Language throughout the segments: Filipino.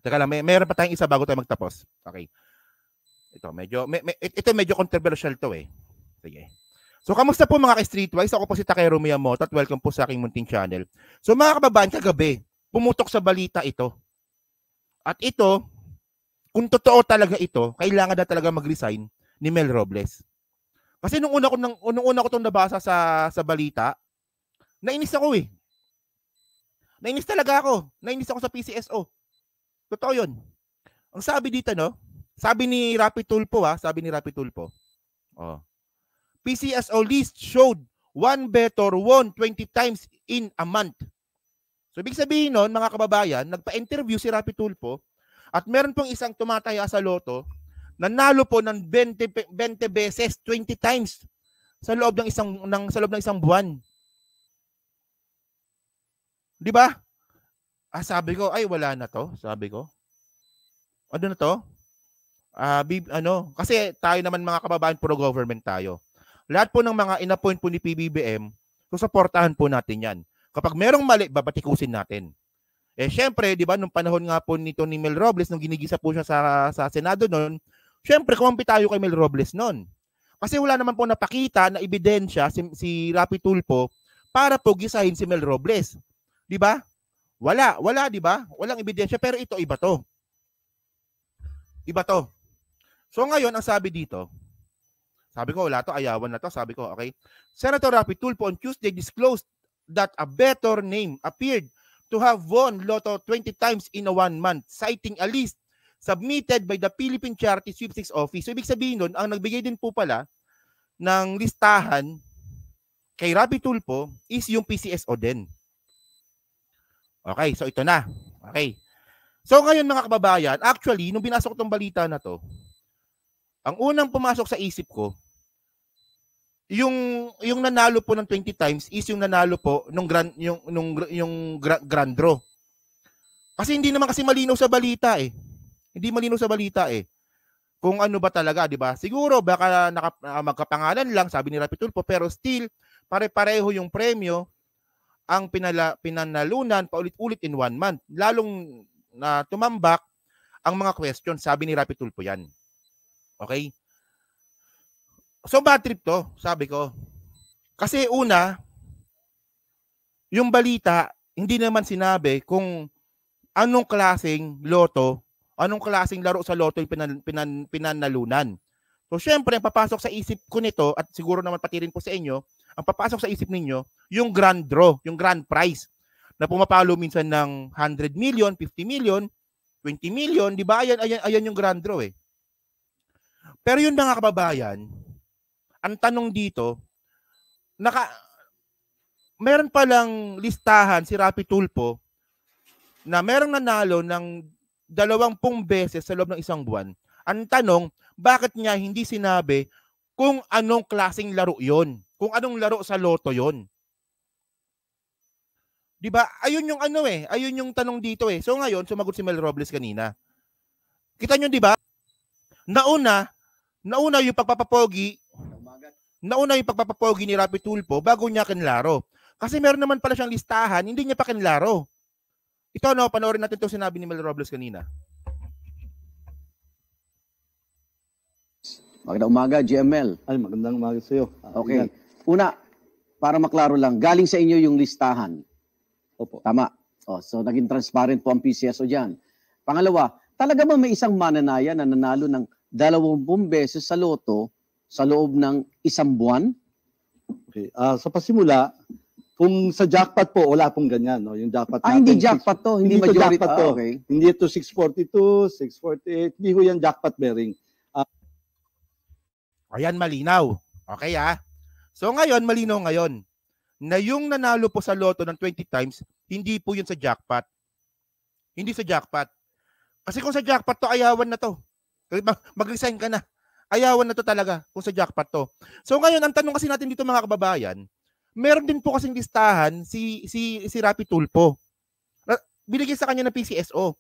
Teka lang, mayroon pa tayong isa bago tayo magtapos. Okay. Ito medyo controversial to eh. Sige. So, kamusta po mga ka-Streetwise? Ako po si Takeru Miyamoto at welcome po sa aking munting channel. So, mga kababayan, kagabi, pumutok sa balita ito. At ito, kung totoo talaga ito, kailangan na talaga mag-resign ni Mel Robles. Kasi nung una ko itong nabasa sa balita, nainis ako eh. Nainis talaga ako. Nainis ako sa PCSO. Totoo yun. Ang sabi dito, no? Sabi ni Rapi Tulfo, PCSO list showed one better won 20 times in a month. So, ibig sabihin nun, mga kababayan, nagpa-interview si Rapi Tulfo at meron pong isang tumataya sa loto, nanalo po ng 20 beses, 20 times sa loob ng isang buwan. Di ba? Sabi ko, ay wala na to, sabi ko. Ano na to? Kasi tayo naman mga kababayan, pro-government tayo. Lahat po ng mga in-appoint po ni PBBM, susuportahan po natin yan. Kapag merong mali, babatikusin natin. Syempre, di ba, nung panahon nga po nito ni Mel Robles, nung ginigisa po siya sa Senado noon, syempre, kumampi tayo kay Mel Robles noon. Kasi wala naman po napakita na ebidensya si Rapi Tulfo para po gisahin si Mel Robles. Di ba? Wala, di ba? Walang ebidensya, pero ito, iba to. Iba to. So ngayon, ang sabi dito, sabi ko, wala to, ayawan na to. Sabi ko, okay. Senator Rapi Tulfo on Tuesday disclosed that a better name appeared to have won Lotto 20 times in a 1 month, citing a list submitted by the Philippine Charity Sweepstakes Office. So, ibig sabihin nun, ang nagbigay din po pala ng listahan kay Rapi Tulfo is yung PCSO din. Okay, so ito na. Okay. So, ngayon mga kababayan, actually, nung binasa ko tong balita na to, ang unang pumasok sa isip ko, yung nanalo po ng 20 times is yung nanalo po nung grand draw. Kasi hindi naman kasi malinaw sa balita eh. Hindi malinaw sa balita eh. Kung ano ba talaga, di ba? Siguro baka magkapangalan lang, sabi ni Rapi Tulfo, pero still pare-pareho yung premyo ang pinanalunan paulit-ulit in 1 month. Lalong na tumambak ang mga questions, sabi ni Rapi Tulfo yan. Okay? So, bad trip to, sabi ko. Kasi una, yung balita, hindi naman sinabi kung anong klaseng loto, anong klaseng laro sa loto yung pinanalunan. So, syempre, ang papasok sa isip ko nito, at siguro naman pati rin po sa inyo, ang papasok sa isip ninyo, yung grand draw, yung grand prize, na pumapalo minsan ng 100 million, 50 million, 20 million, di ba? Ayan yung grand draw eh. Pero yun mga kababayan, ang tanong dito, meron palang listahan si Rapi Tulfo na merong nanalo ng 20 beses sa loob ng isang buwan. Ang tanong, bakit niya hindi sinabi kung anong klaseng laro yon? Kung anong laro sa loto yon? Diba? Ayun yung ayun yung tanong dito eh. So ngayon, sumagot si Mel Robles kanina. Kita nyo, diba? Nauna yung pagpapapogi ni Rapi Tulfo bago niya kinlaro. Kasi meron naman pala siyang listahan, hindi niya pa kinlaro. Ito, panoorin natin itong sinabi ni Mel Robles kanina. Magandang umaga, GML. Ay, magandang umaga sa iyo. Okay. Una, para maklaro lang, galing sa inyo yung listahan. Opo. Tama. So, naging transparent po ang PCSO dyan. Pangalawa, talaga ba may isang mananaya na nanalo ng 20 beses sa loto sa loob ng isang buwan? Okay. Sa pasimula, kung sa jackpot po, wala pong ganyan. No? Yung jackpot natin, hindi jackpot to. Hindi majority. Jackpot to. Okay. Hindi ito 642, 648. Hindi ho yan jackpot bearing. Ayan, malinaw. Okay So ngayon, malinaw ngayon na yung nanalo po sa loto ng 20 times, hindi po yun sa jackpot. Hindi sa jackpot. Kasi kung sa jackpot to, ayawan na to. Mag-resign ka na. Ayawan na to talaga kung sa jackpot to. So ngayon, ang tanong kasi natin dito mga kababayan, meron din po kasing listahan si Rapi Tulfo. Binigay sa kanya ng PCSO.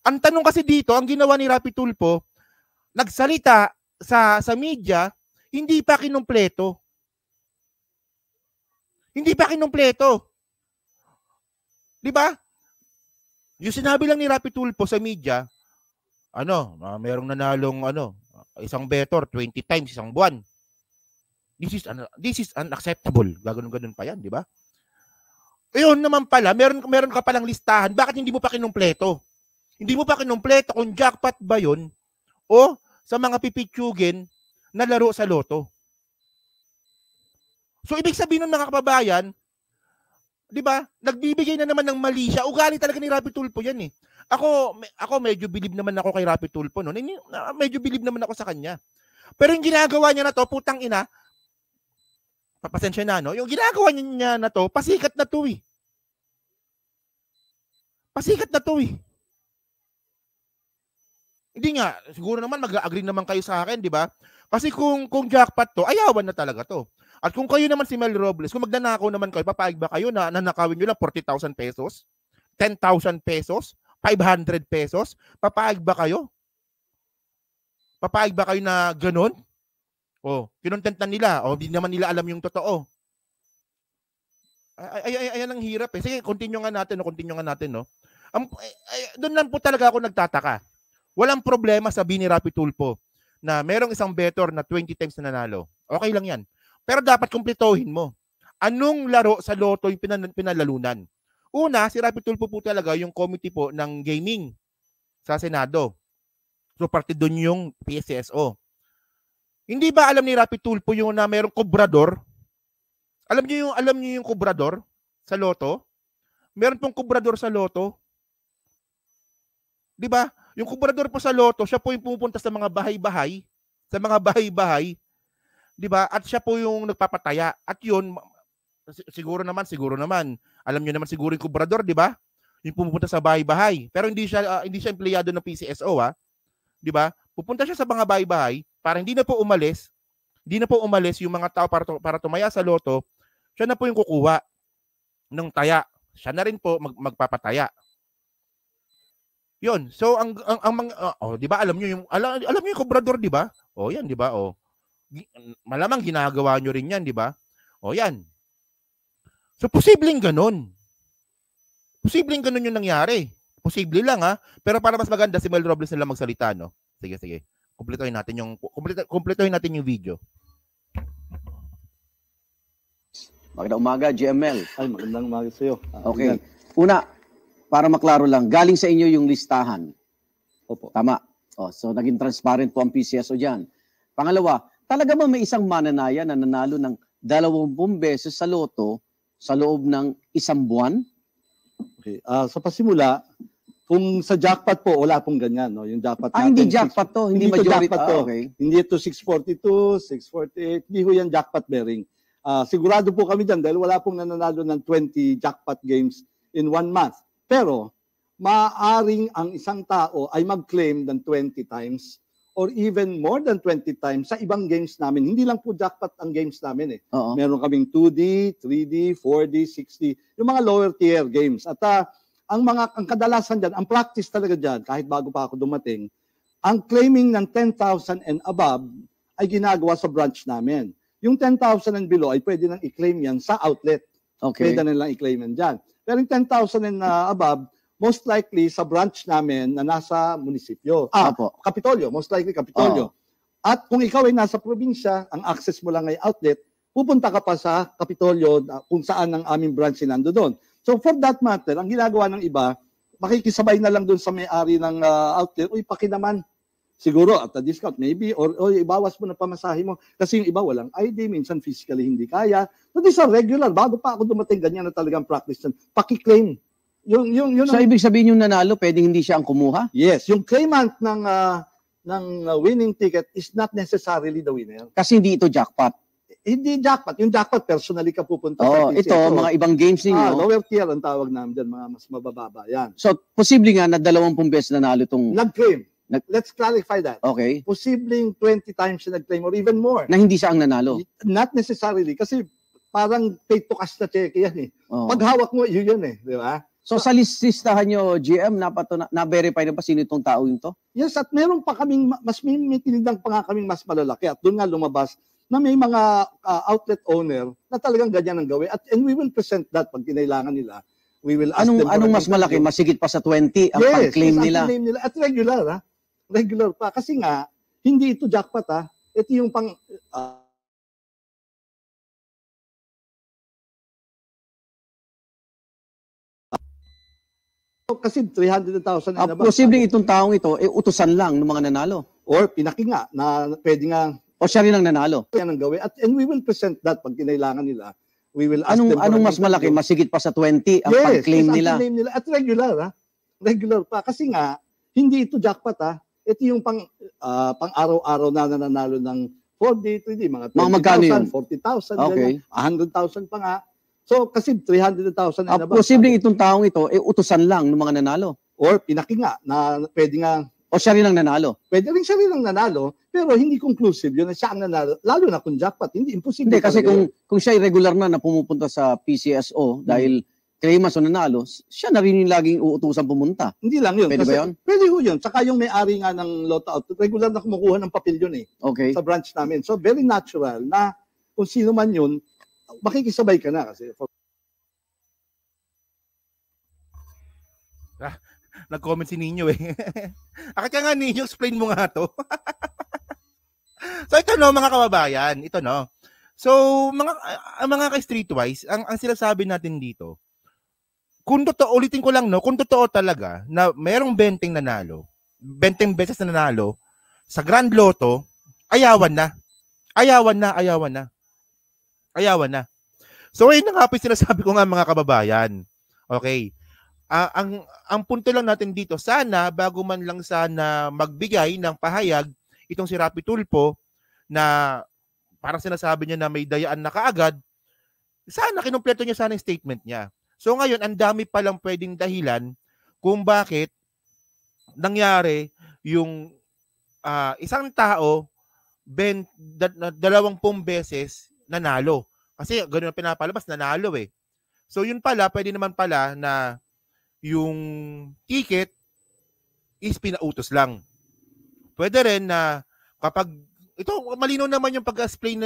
Ang tanong kasi dito, ang ginawa ni Rapi Tulfo, nagsalita sa media, hindi pa kinumpleto. Hindi pa kinumpleto. 'Di ba? Yung sinabi lang ni Rapi Tulfo sa media, merong nanalong isang betor 20 times isang buwan. This is unacceptable. Gaganon-ganon pa yan, di ba? Ayun naman pala, meron ka palang listahan. Bakit hindi mo pa kinumpleto? Hindi mo pa kinumpleto kung jackpot ba yun o sa mga pipitsugin na laro sa loto. So, ibig sabihin ng mga kababayan, di ba, nagbibigay na naman ng mali siya. Ugali talaga ni Rapi Tulfo yan eh. Ako medyo believe naman ako kay Rapi Tulfo. No? Medyo believe naman ako sa kanya. Pero yung ginagawa niya na to, putang ina, papasensya na, no? Yung ginagawa niya na to, pasikat na to eh. Pasikat na to eh. Hindi nga, siguro naman mag-agree naman kayo sa akin, di ba? Kasi kung jackpot to, ayawan na talaga to. At kung kayo naman si Mel Robles, kung magnanakaw naman kayo, papayag ba kayo na nanakawin nyo lang 40,000 pesos? 10,000 pesos? 500 pesos? Papayag ba kayo? Papayag ba kayo na ganun? Kinontent na nila. Hindi naman nila alam yung totoo. Ayan ang hirap eh. Sige, continue nga natin, no? Doon lang po talaga ako nagtataka. Walang problema sabihin ni Rapi Tulfo na merong isang betor na 20 times na nanalo. Okay lang yan. Pero dapat kumpletohin mo. Anong laro sa loto yung pinalalunan? Una, si Rapi Tulfo po talaga yung committee po ng gaming sa Senado. So, parte doon yung PSSO. Hindi ba alam ni Rapi Tulfo yung na merong kubrador? Alam niyo yung kubrador sa loto? Meron pong kubrador sa loto. 'Di ba? Yung kubrador po sa loto, siya po yung pumupunta sa mga bahay-bahay, 'di ba? At siya po yung nagpapataya. At 'yun siguro naman, alam niyo naman siguro yung kubrador, 'di ba? Yung pumupunta sa bahay-bahay. Pero hindi siya empleyado ng PCSO, 'di ba? Pupunta siya sa mga bahay-bahay para hindi na po umalis yung mga tao para tumaya sa loto. Siya na po yung kukuha ng taya. Siya na rin po magpapataya. Yun. So ang mga 'di ba alam niyo yung kubrador, 'di ba? Yan, 'di ba? Malamang ginagawa niyo rin 'yan, 'di ba? Yan. So posibleng ganun. Posibleng ganun yung nangyari. Posible lang pero para mas maganda si Mel Robles na lang magsalita, no? Sige. Kumpletohin natin yung video. Magandang umaga, GML. Ay, magandang umaga sa iyo. Okay. Una, para maklaro lang, galing sa inyo yung listahan. Opo. Tama. So naging transparent po ang PCSO diyan. Pangalawa, talaga ba may isang mananaya na nanalo ng 20 beses sa loto sa loob ng isang buwan? Okay. Sa pasimula, kung sa jackpot po, wala pong ganyan. No? Yung jackpot natin. Hindi jackpot to. Hindi majority. Okay. Hindi ito 642, 648. Hindi ho yan jackpot bearing. Sigurado po kami dyan dahil wala pong nananalo ng 20 jackpot games in 1 month. Pero, maaaring ang isang tao ay mag-claim ng 20 times or even more than 20 times sa ibang games namin. Hindi lang po jackpot ang games namin eh. Meron kaming 2D, 3D, 4D, 6D, yung mga lower tier games. At ang kadalasan dyan, ang practice talaga dyan, kahit bago pa ako dumating, ang claiming ng 10,000 and above ay ginagawa sa branch namin. Yung 10,000 and below ay pwede nang i-claim yan sa outlet. Okay. Pwede na lang i-claim yan dyan. Pero yung 10,000 and above, most likely sa branch namin na nasa munisipyo. Kapitolyo. Most likely Kapitolyo. At kung ikaw ay nasa probinsya, ang access mo lang ay outlet, pupunta ka pa sa Kapitolyo kung saan ang aming branch nando doon. So for that matter, ang ginagawa ng iba, makikisabay na lang doon sa may-ari ng outlet, paki naman. Siguro at a discount maybe, or ibawas mo na pamasahe mo. Kasi yung iba walang ID, minsan physically hindi kaya. So these are regular. Bago pa ako dumating, ganyan na talagang practice. Paki-claim. So ibig sabihin yung nanalo, pwedeng hindi siya ang kumuha? Yes. Yung claimant ng winning ticket is not necessarily the winner. Kasi hindi ito jackpot. Hindi jackpot. Yung jackpot, personally ka pupunta. Ito, mga ibang games ninyo. Lower tier ang tawag namin dyan, mga mas mabababa. Yan. So, posible nga na 20 beses nanalo itong... Nag-claim. Let's clarify that. Okay. Posibleng 20 times na nag-claim or even more. Na hindi siya ang nanalo? Not necessarily. Kasi parang pay to cash na check yan eh. Pag hawak mo, yun eh. Di ba? So, sa listahan nyo, GM, na-verify na ba sino itong tao yung to? Yes, at meron pa kaming, may tinidang pa nga kaming mas malalaki. At doon nga lumabas na may mga outlet owner na talagang ganyan ang gawin. And we will present that pag kinailangan nila. We will ask them for Anong an mas malaki? interview. Masigit pa sa 20 ang Yes, pag-claim yes, nila. ang claim nila. At regular, ha? Regular pa. Kasi nga, hindi ito jackpot, ha? Ito yung pang... kasi 300,000 and above. Posibleng itong taong ito, utusan lang ng mga nanalo. Or pinaki nga na pwede nga O siya rin ang nanalo. yan ang gawin. And we will present that pag kinailangan nila. We will ask them for Anong an mas malaki? interview. Masigit pa sa 20 ang Yes, pag-claim yes, nila. ang claim nila. At regular, ha? Regular pa. Kasi nga, hindi ito jackpot, ha? Ito yung pang araw-araw na nananalo ng 4D, 3D, mga magkano yun? 40,000, Okay. 100,000 pa nga. So, kasi 300,000 and above. Posibleng itong taong ito, utusan lang ng mga nanalo. Or pinaki nga na pwede nga, O siya rin ang nanalo. pwede rin siya rin ang nanalo, pero hindi conclusive yun na siya ang nanalo. Lalo na kung jackpot, hindi imposible. Hindi, kasi talaga yun. kung siya ay regular na pumupunta sa PCSO dahil claimants o nanalo, siya na rin yung laging uutusan pumunta. Hindi lang yun. Pwede ba yun? Pwede ho yun. Saka yung may-ari nga ng Lotto Out, regular na kumukuha ng papel yun eh, Okay. sa branch namin. So very natural na kung sino man yun, makikisabay ka na kasi. Nag-comment si Ninyo eh. Akit ka nga Ninyo, explain mo nga to. So ito no mga kababayan, ito no. So mga ka-streetwise, ang sinasabi natin dito, kung totoo, ulitin ko lang no, kung totoo talaga na merong 20 nanalo, 20 beses na nanalo sa Grand Lotto, ayawan na. So ayun na nga po yung sinasabi ko nga mga kababayan. Okay. Ang punto lang natin dito, sana bago man lang sana magbigay ng pahayag itong si Rapi Tulfo na parang sinasabi niya na may dayaan na kaagad, sana kinumpleto niya sana yung statement niya. So ngayon, ang dami palang pwedeng dahilan kung bakit nangyari yung isang tao 20 beses nanalo. Kasi ganoon ang pinapalabas, nanalo eh. So yun pala, pwede naman pala na yung ticket is pinautos lang. Pwede rin na kapag, ito malinaw naman yung pag-explain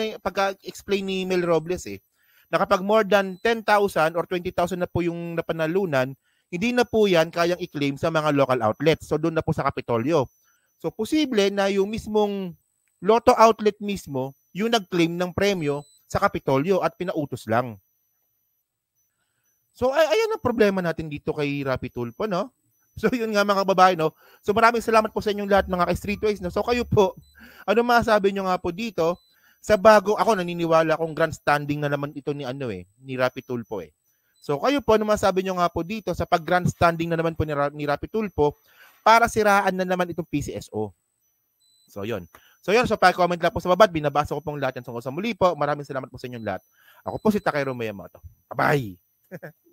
ni Mel Robles eh, na kapag more than 10,000 or 20,000 na po yung napanalunan, hindi na po yan kayang i-claim sa mga local outlets. So doon na po sa Kapitolyo. So posible na yung mismong Lotto outlet mismo yung nag-claim ng premyo sa Kapitolyo at pinautos lang. So, ayan ang problema natin dito kay Rapi Tulfo, no? So, yun nga mga babae, no? So, maraming salamat po sa inyong lahat, mga ka-streetways, no? So, kayo po, ano masasabi nyo nga po dito sa bago, ako naniniwala kung grandstanding na naman ito ni Rapi Tulfo, eh. So, kayo po, ano masasabi nyo nga po dito sa pag-grandstanding na naman po ni Rapi Tulfo para siraan na naman itong PCSO? So, yun. So, pa-comment lang po sa baba. Binabasa ko pong lahat yan. So, sa muli po, maraming salamat po sa inyong lahat. Ako po si Takay Romeo Moto. Bye-bye!